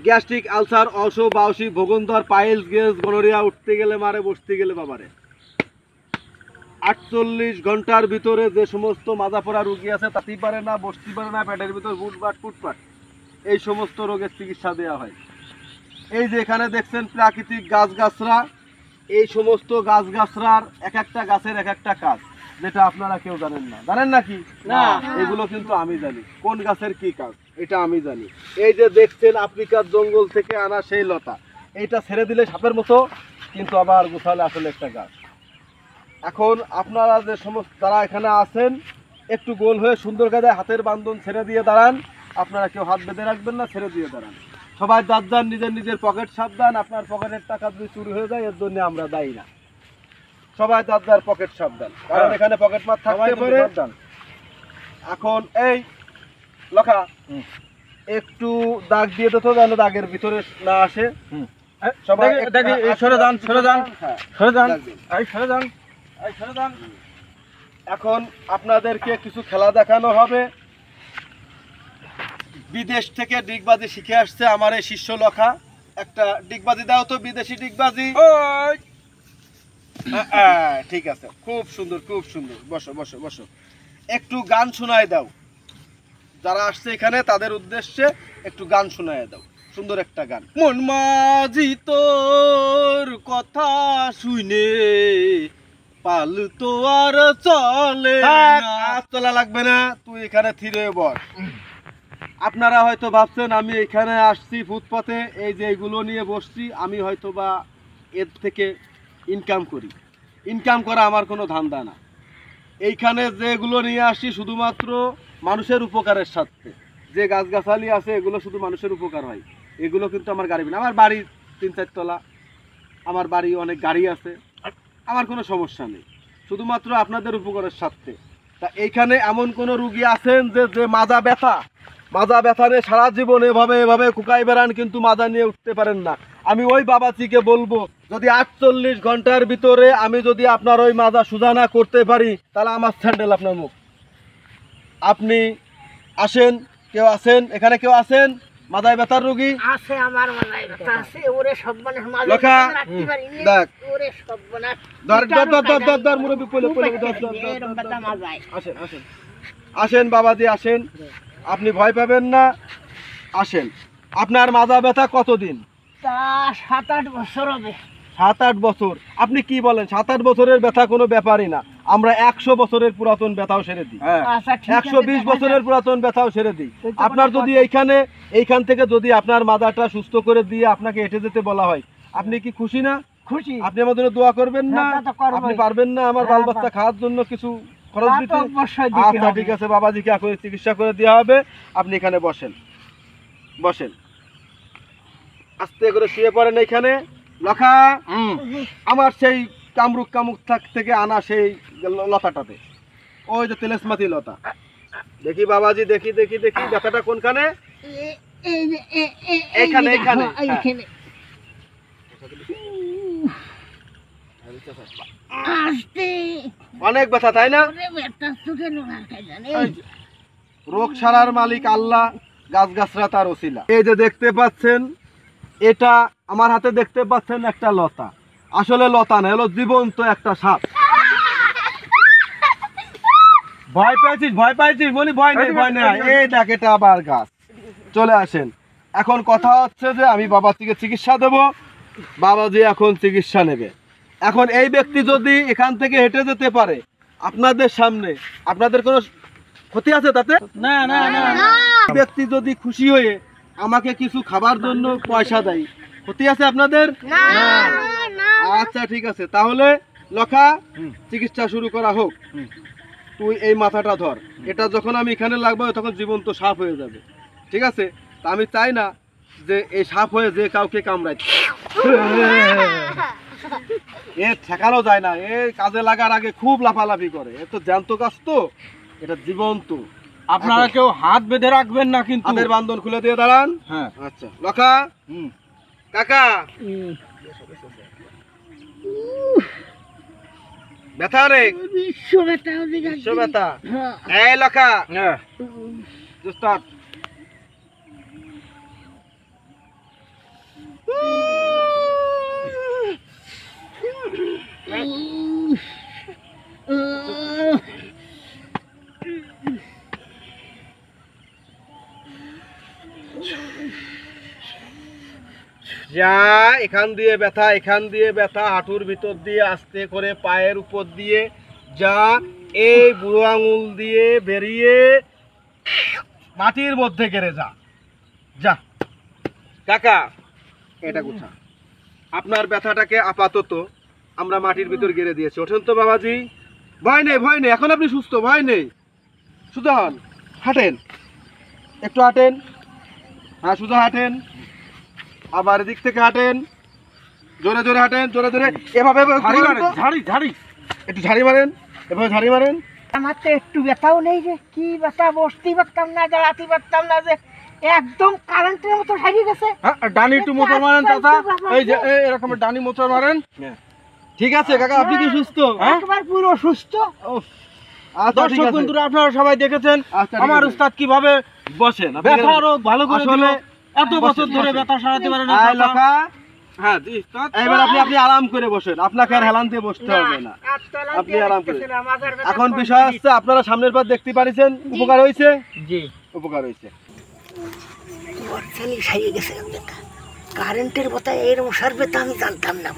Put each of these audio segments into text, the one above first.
Gastric ulcer, অস, বাউসি, ভোগন্ধর, piles, gas, gonorrhoea, উঠতে গেলে মারে, বসতে গেলে বাবারে। 48 ঘন্টার ভিতরে যে সমস্ত মাজা পড়া রোগী আছে, তাতেই পারে না, বসতে পারে না, পেটের ভিতর ফুটপাট ফুটপাট, এই সমস্ত রোগের চিকিৎসা দেওয়া হয়। এই যে এখানে দেখছেন প্রাকৃতিক গাছগাছরা, এই সমস্ত গাছগাছরার এক একটা গাছের এক একটা কাজ, যেটা আপনারা কেউ জানেন না। জানেন নাকি? না। এগুলো কিন্তু আমি জানি কোন গাছের কি কাজ, এটা আমি জানি। এই যে দেখছেন আফ্রিকার জঙ্গল থেকে আনা সেই লতা, এইটা ছেড়ে দিলে সাপের মতো, কিন্তু আবার গোছালে আসলে একটা গাছ। এখন আপনারা যে সমস্ত যারা এখানে আছেন, একটু গোল হয়ে সুন্দর কাজে হাতের বান্ধন ছেড়ে দিয়ে দাঁড়ান। আপনারা কেউ হাত বেঁধে রাখবেন না, ছেড়ে দিয়ে দাঁড়ান। সবাই যার নিজের নিজের পকেট সাবধান। আপনার পকেটের টাকা যদি চুরি হয়ে যায়, এর জন্য আমরা দায়ী না। সবাই যার পকেট সাবধান, কারণ এখানে পকেট মার থাকতে পারে। এখন এই লখা একটু দাগ দিয়ে দিত, যেন দাগের ভিতরে না আসে। সবাই সরে যান, সরে যান, সরে যান, সরে যান, সরে যান। এখন আপনাদেরকে কিছু খেলা দেখানো হবে। বিদেশ থেকে ডিগবাজি শিখে আসছে আমার এই শিষ্য লখা। একটা ডিগবাজি দাও তো, বিদেশি ডিগবাজি। ঠিক আছে, খুব সুন্দর, খুব সুন্দর। বসো বসো বসো। একটু গান শোনায় দাও, যারা আসছে এখানে তাদের উদ্দেশ্যে একটু গান শোনায় দাও, সুন্দর একটা গান। মন মাঝি তোর কথা শুনে পাল তো আর চলে না। চলা লাগবে না, তুই এখানে থিরে বস। আপনারা হয়তো ভাবছেন আমি এখানে আসছি ফুটপাতে, এই যে এগুলো নিয়ে বসছি, আমি হয়তো বা এর থেকে ইনকাম করি। ইনকাম করা আমার কোনো ধান্দা না। এইখানে যেগুলো নিয়ে আসছি শুধুমাত্র মানুষের উপকারের স্বার্থে। যে গাছগাছালি আছে এগুলো শুধু মানুষের উপকার হয়। এগুলো কিন্তু আমার গাড়ি না। আমার বাড়ি 3-4 তলা, আমার বাড়ি অনেক গাড়ি আছে, আমার কোনো সমস্যা নেই, শুধুমাত্র আপনাদের উপকারের স্বার্থে। তা এইখানে এমন কোনো রুগী আছেন যে মাজা ব্যথা নিয়ে সারা জীবন এভাবে কুকাই বেড়ান, কিন্তু মাজা নিয়ে উঠতে পারেন না। আমি ওই বাবাজিকে বলবো, যদি 48 ঘন্টার ভিতরে আমি যদি আপনার ওই মাজা সোজা না করতে পারি, তাহলে আমার স্যান্ডেল আপনার মুখ। আপনি আসেন, কেউ আছেন এখানে, কেউ আছেন মাথায় ব্যথার রোগী? আছে, আমার মাথায় ব্যথা আছে। ওরে সব মানে মাঝে রাখতে পারি না। দেখ, ওরে সব মানে ধর মুরব্বি পলে আসেন আসেন আসেন বাবাজি, আসেন। আপনি ভয় পাবেন না, আসেন। আপনার মাজা ব্যথা কতদিন? তা 7-8 বছর হবে। 7-8 বছর? আপনি কি বলেন? 7-8 বছরের ব্যথা কোনো ব্যাপারই না। আমরা 100 বছরের পুরাতন ব্যথাও সেরে দিই। 120 বছরের পুরাতন ব্যথাও সেরে দিই। আপনার যদি এইখান থেকে যদি আপনার মাজাটা সুস্থ করে দিয়ে আপনাকে হেঁটে যেতে বলা হয়, আপনি কি খুশি না? খুশি। আপনি আমার জন্য দোয়া করবেন না? আপনি পারবেন না আমার বাল বাচ্চা খাওয়ার জন্য কিছু খরচ দিতে? আচ্ছা ঠিক আছে, বাবাজিকে এখন চিকিৎসা করে দেওয়া হবে। আপনি এখানে বসেন, বসেন, আস্তে করে শুয়ে পড়েন এইখানে। লখা, আমার সেই কামরুক থেকে আনা সেই লতাটাতে, ওই যে তেলেসমাতি লতা। দেখি বাবাজি, দেখি দেখি দেখি ব্যথাটা কোনখানে? এইখানে, এইখানে। অনেক ব্যথা, তাই না? রোগ সারার মালিক আল্লাহ, গাছগাছরা তার ওসিলা। এই যে দেখতে পাচ্ছেন, এটা আমার হাতে দেখতে পাচ্ছেন একটা লতা। আসলে লতা না, হলো জীবন্ত একটা সাপ। ভয় পাইছিস বলি? ভয় নেই, ভয় নেই। এই দেখ, এটা আবার গাছ। চলে আসেন। এখন কথা হচ্ছে যে আমি বাবাজিকে চিকিৎসা দেব, বাবাজি এখন চিকিৎসা নেবে। এখন এই ব্যক্তি যদি এখান থেকে হেঁটে যেতে পারে আপনাদের সামনে, আপনাদের কোনো ক্ষতি আছে তাতে? না না না। ব্যক্তি যদি খুশি হয়ে আমাকে কিছু খাবার জন্য পয়সা দেয়, ক্ষতি আছে আপনাদের? না। আচ্ছা ঠিক আছে, তাহলে লখা চিকিৎসা শুরু করা হোক। তুই এই মাথাটা ধর, এটা যখন আমি এখানে লাগবো তখন জীবন্ত সাপ হয়ে যাবে, ঠিক আছে? তা আমি চাই না যে এই সাপ হয়ে যে কাউকে কামড়ায়। এ ঠেকানো যায় না, এ কাজে লাগার আগে খুব লাফালাফি করে। এ তো জ্যান্ত গাছ, তো এটা জীবন্ত। আপনারা কেউ হাত বেঁধে রাখবেন না, কিন্তু হাতের বান্ধন খুলে দিয়ে দাঁড়ান। হ্যাঁ আচ্ছা লখা, কাকা ব্যথা রে, বিশ্ব ব্যথা। এই লখা, যা এখান দিয়ে ব্যথা, এখান দিয়ে ব্যথা, হাঁটুর ভিতর দিয়ে আস্তে করে পায়ের উপর দিয়ে যা, এই বুড়ো আঙুল দিয়ে বেরিয়ে মাটির মধ্যে গেড়ে যা। যা কাকা, এটা কোথা? আপনার ব্যথাটাকে আপাতত আমরা মাটির ভিতর গেড়ে দিয়েছি। ওঠেন তো বাবাজি, ভয় নেই, ভয় নেই, এখন আপনি সুস্থ, ভয় নেই। শুধু হন, হাঁটেন, একটু হাঁটেন, হ্যাঁ শুধু হাঁটেন, আবার এদিক থেকে হাঁটেন, জোরে জোরে হাঁটেন, জোরে জোরে, এভাবে ঝাড়ি মারেন, ঝাড়ি ঝাড়ি একটু ঝাড়ি মারেন, এভাবে ঝাড়ি মারেন। আমার তো একটু ব্যথাও নেই রে, কি ব্যথা, বসতেই পারতাম না, দাঁড়াতে পারতাম না, যে একদম কারেন্টের মতো সারিয়ে গেছে। হ্যাঁ ডানি একটু মোচড় মারেন চাচা, এই যে এরকম ডানি মোচড় মারেন। ঠিক আছে কাকা, আপনি কি সুস্থ? একবার পুরো সুস্থ। আচ্ছা, ঠিক দর্শক আছে। বন্ধুরা আপনারা সবাই দেখেছেন আচ্ছা, ঠিক আমার আছে। উস্তাদ কিভাবে বসেন, আপনি ব্যথা আরো ভালো করে দিল। আসলে- এত বছর বসেন, ধরে বসেন। ব্যথা সারাতে পারে না আয় চাচা। লখা, হ্যাঁ জি উস্তাদ। এবার আপনি আরাম করে বসেন, আপনাকে আর হেলান দিয়ে বসতে হবে না। আপনি আরাম করে। এখন বিষয় হচ্ছে, আপনারা সামনের বার দেখতে পারিছেন, উপকার হয়েছে? জি উপকার হয়েছে। সারিয়ে গেছে ব্যথা। কারেন্টের কথা এরকম সারবে তা আমি জানতাম না।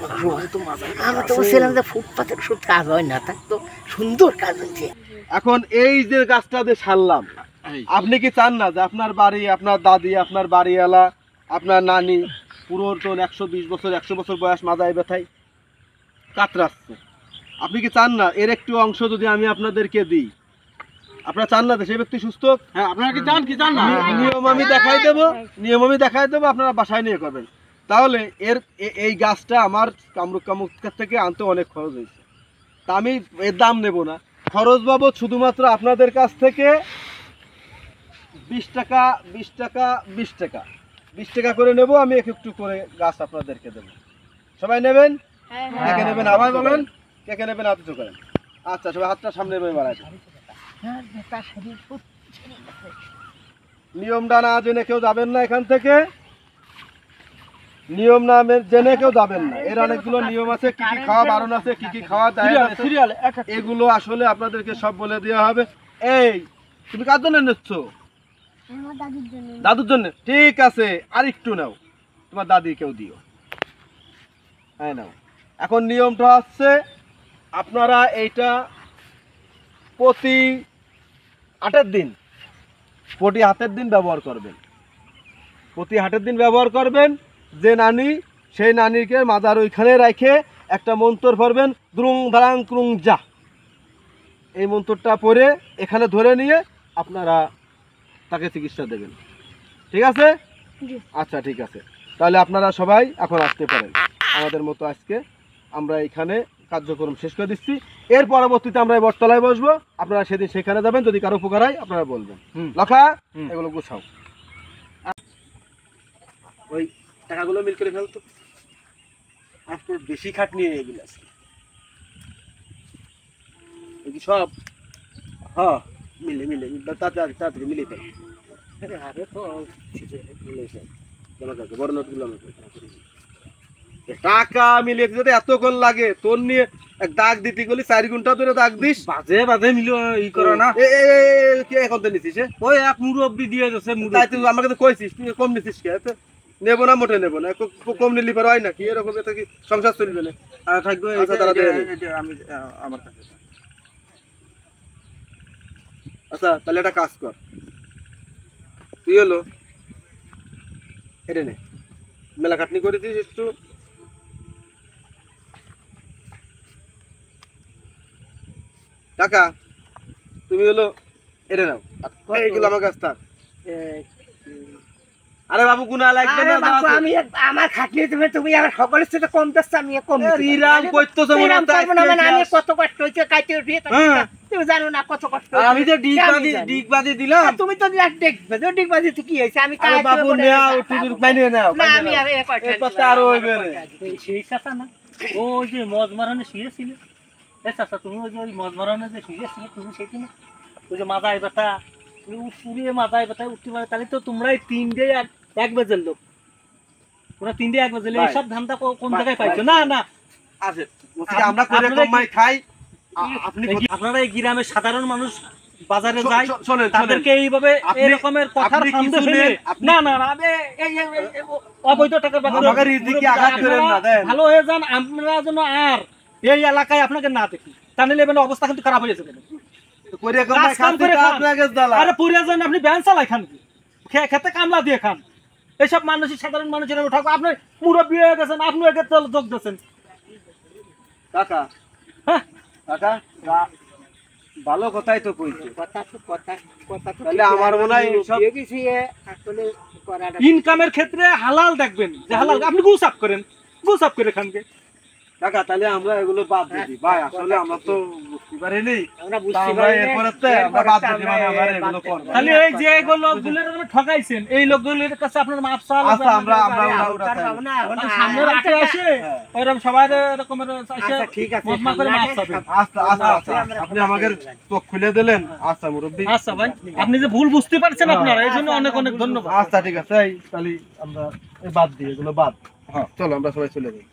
আমি তো বলছিলাম যে ফুটপাতের ওষুধ কাজ হয় না, তার তো সুন্দর কাজ হচ্ছে। এখন এই যে গাছটা দিয়ে সারলাম, আপনি কি চান না যে আপনার বাড়ি, আপনার দাদি, আপনার বাড়িওয়ালা, আপনার নানি পুরাতন 120 বছর 100 বছর বয়স মাজায় ব্যথায় কাতরাচ্ছে, আপনি কি চান না এর একটু অংশ যদি আমি আপনাদেরকে দিই? আপনারা চান না যে সেই ব্যক্তি সুস্থ হোক? হ্যাঁ আপনারা কি চান কি চান না? নিয়ম আমি দেখাই দেবো, নিয়ম আমি দেখাই দেবো, আপনারা বাসায় নিয়ে করবেন। তাহলে এই গাছটা আমার কামরূপ কামুক থেকে আনতে অনেক খরচ হয়েছে, তা আমি এর দাম নেব না। খরচ বাবদ শুধুমাত্র আপনাদের কাছ থেকে 20 টাকা 20 টাকা 20 টাকা 20 টাকা করে নেব আমি, একটু করে গাছ আপনাদেরকে দেবো। সবাই নেবেন? কে কে নেবেন আবার বলেন, কে কে নেবেন হাত উঁচু করেন। আচ্ছা, সবাই হাতটা সামনে এভাবে বাড়ায়। নিয়মটা না জেনে কেউ যাবেন না এখান থেকে, নিয়ম না জেনে কেউ যাবেন না। এর অনেকগুলো নিয়ম আছে, কি কি খাওয়া বারণ আছে, কি কি খাওয়া যায় না, সিরিয়াল এগুলো আসলে আপনাদেরকে সব বলে দেওয়া হবে। এই তুমি কার জন্য নিচ্ছ? দাদুর জন্য? ঠিক আছে, আর একটু নাও, তোমার দাদি কেউ দিও। হ্যাঁ নাও। এখন নিয়মটা হচ্ছে, আপনারা এইটা প্রতি হাটের দিন ব্যবহার করবেন। প্রতি হাটের দিন ব্যবহার করবেন। যে নানি, সেই নানিকে মাজার ওইখানে রেখে একটা মন্ত্র পড়বেন, দ্রুং ধারাং ক্রুং যা। এই মন্ত্রটা পড়ে এখানে ধরে নিয়ে আপনারা তাকে চিকিৎসা দেবেন। ঠিক আছে? আচ্ছা ঠিক আছে, তাহলে আপনারা সবাই এখন আসতে পারেন। আমাদের মতো আজকে আমরা এখানে কার্যক্রম শেষ করে দিচ্ছি। এর পরবর্তীতে আমরা এই বটতলায় বসবো, আপনারা সেদিন সেখানে যাবেন, যদি কারো উপকার হয় আপনারা বলবেন। লখা, এগুলো গুছাও, ওই টাকাগুলো মিল করে ফেলতো। আজকে বেশি খাটনি এগুলো আছে সব। হ্যাঁ মিলে মিলে তাড়াতাড়ি তাড়াতাড়ি মিলে ফেল। আরে তো মিলে ফেল, বড় নোটগুলো টাকা মিলিয়ে যদি এতক্ষণ লাগে, তোর নিয়ে এক দাগ দিতে গেলি 4 ঘন্টা ধরে দাগ দিস। বাজে বাজে মিলো ই করো না। কে এখন নিছিস? ওই এক মুরব্বি দিয়ে যাচ্ছে তাই তুই আমাকে তো কইছিস, তুই কম নিছিস কে? নেবো না, মোটে নেবো না। কম নিলি পর হয় নাকি? এরকম এটা কি সংসার চলবে না? থাকবে আচ্ছা, তারা দেবে। আমি আমার কাছে। আচ্ছা তাহলে একটা কাজ কর, তুই হলো এটা নে, মেলা খাটনি করেছিস একটু, টাকা তুমি হলো এটা নাও, এইগুলো আমার কাছে থাক। আরে বাবু গুনা লাগবে না, আমি আমার খাটনি তুমি আমার সকলের সাথে কম দিচ্ছ, আমি কম ইরাম কইতেছ মনে হয় আমি কত কষ্ট হয়েছে কাইতে উঠিয়ে, তুমি জানো না কত কষ্ট হয়েছে। আমি যে ডিগবাজি দিলাম, তুমি তো দেখবে ডিগবাজি তো কি হয়েছে, আমি আরে বাবু নাও, তুমি মাইনে নাও। না আমি আর এই কথা আরো হইবে রে। সেই চাচা না, ওই যে মজ মারানো শুয়েছিল, এ চাচা তুমি ওই যে ওই মজ মারানো যে শুয়েছিল, তুমি সেটি না, ওই যে মাথায় ব্যথা, তুমি পুড়িয়ে মাথায় ব্যথায় উঠতে পারে, তাহলে তো তোমরাই 3 এক বাজের লোক, তোমরা 3 এক বাজে এইসব ধান্দা কোন জায়গায় পাইছো? না না আছে আমরা করে কমাই খাই, আপনি আপনারা এই গ্রামের সাধারণ মানুষ বাজারে যায় শোনেন তাদেরকে এইভাবে আপনি- এই রকমের কথার আপনি সামনে কিছু ফেলে নেন, আপনি- না না না এই অবৈধ টাকার ব্যাপারে আমাকে রিজিকে আঘাত করেন না, দেন। ভালো হয়ে যান, আমরা যেন আর এই এলাকায় আপনাকে না দেখি, তা নিলে এবার অবস্থা কিন্তু খারাপ হয়ে যাবে। কইরে কম কাজ কাম করে খান। আপনাকে জ্বালা আরে পুরিয়া যান, আপনি ব্যান চালাই খান কি? খেতে কামলা দিয়ে খান। এইসব মানুষই সাধারণ মানুষের ঠাকুর, আপনি মুরব্বী হয়ে গেছেন, আপনি একে যোগ দিয়েছেন। কাকা হ্যাঁ কাকা ভালো কথাই তো কইছো, কথা তো কথা কথা তো তাহলে আমার মনে হয় সব দিয়ে গেছি আসলে করাটা ইনকামের ক্ষেত্রে হালাল দেখবেন, যে হালাল আপনি গুসাপ করেন, গুসাপ করে খানকে। কাকা তাহলে আমরা এগুলো বাদ দিই ভাই, আসলে আমরা তো বুঝতে পারিনি, আমরা তা বুঝতে আমরা পারি এরপরে আমরা বাদ দিই, মানে আমরা এগুলো করব না। তাহলে এই যে লোকগুলোর ঠকাইছেন, এই লোকগুলোর কাছে আপনার মাপ চাওয়া লাগবে। আচ্ছা আমরা আমরা ওটা আপনি সামনে রাখে আসে ওরকম সবাই এরকমের এসে আচ্ছা ঠিক আছে মজমা করে মাপ চাবেন। আচ্ছা আচ্ছা আচ্ছা আপনি আমাকে চোখ খুলে দিলেন। আচ্ছা মুরব্বী, আচ্ছা ভাই, আপনি যে ভুল বুঝতে পারছেন আপনারা, এই জন্য অনেক অনেক ধন্যবাদ। আচ্ছা ঠিক আছে, এই তাহলে আমরা বাদ দিই, এগুলো বাদ। হ্যাঁ চলো আমরা সবাই চলে যাই।